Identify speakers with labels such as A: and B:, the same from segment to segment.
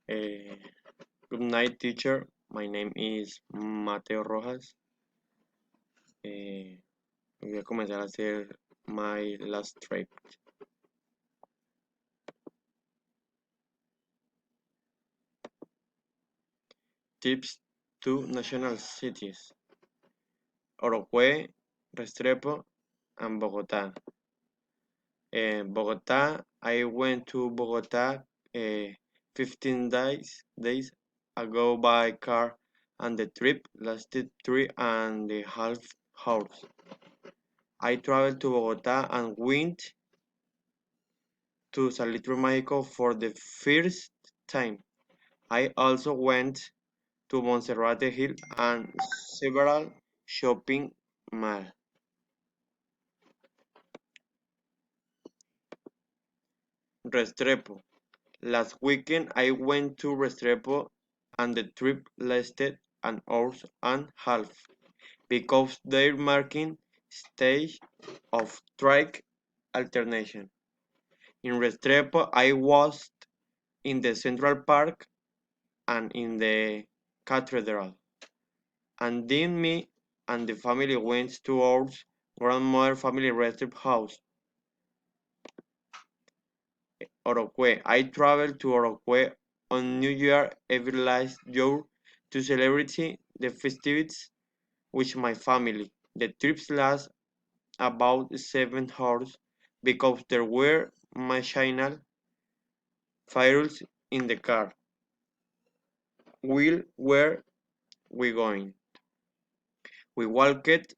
A: Eh, Good night, teacher. My name is Mateo Rojas. Eh, Voy a comenzar a hacer my last trip. Tips to national cities: Oroque, Restrepo, and Bogota. Bogota. I went to Bogota 15 days ago by car, and the trip lasted 3.5 hours. I traveled to Bogota and went to Salitre Mexico for the first time. I also went to Monserrate Hill and several shopping malls. Restrepo. Last weekend I went to Restrepo and the trip lasted an hour and a half because they're marking stage of strike alternation. In Restrepo I was in the Central Park and in the cathedral. And then me and the family went to our grandmother family rest house, Oroque. I traveled to Oroque on New Year every last year to celebrate the festivities with my family. The trips last about 7 hours because there were machinal fires in the car. Where we going? We walked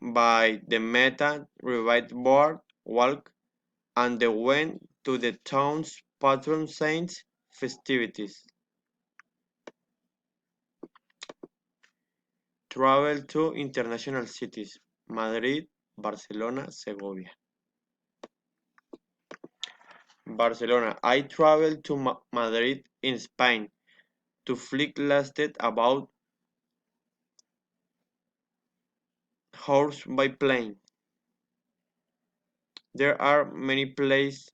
A: by the Meta Revite Board Walk and they went to the town's patron saint's festivities. Travel to international cities: Madrid, Barcelona, Segovia. Barcelona. I traveled to Madrid in Spain. To flight lasted about hours by plane. There are many places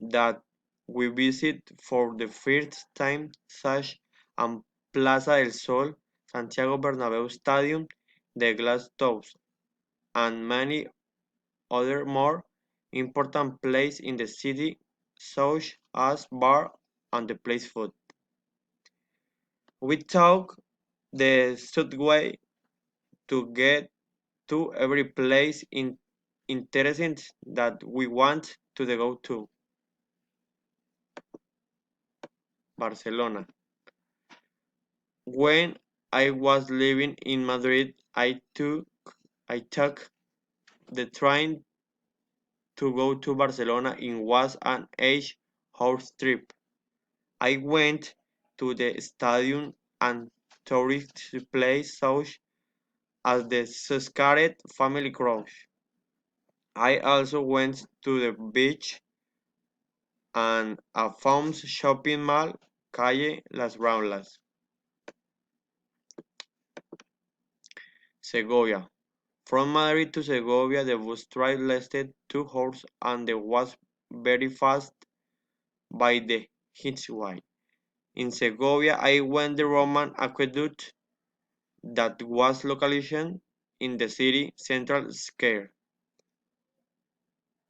A: that we visit for the first time, such as Plaza del Sol, Santiago Bernabéu Stadium, the Glass Tours, and many other more important places in the city, such as bar and the place food. We took the subway to get to every place in interesting that we want to go to. Barcelona. When I was living in Madrid, I took the train to go to Barcelona. It was an 8 hour trip. I went to the stadium and tourist place such as the Sascaret Family Cruise. I also went to the beach and a famous shopping mall, Calle Las Ramblas. Segovia. From Madrid to Segovia, the bus ride lasted 2 hours and it was very fast by the hitchhike. In Segovia, I went the Roman aqueduct that was located in the city central square.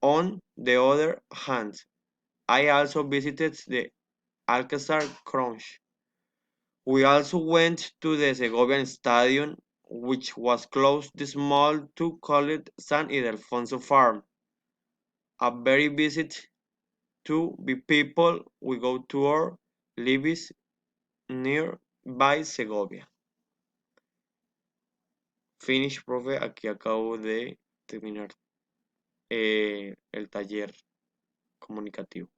A: On the other hand, I also visited the Alcazar Crunch. We also went to the Segovian Stadium, which was close to small to called San Ildefonso Farm. A very visit to be people we go to our lives nearby Segovia. Finish, profe, aquí acabo de terminar el taller comunicativo.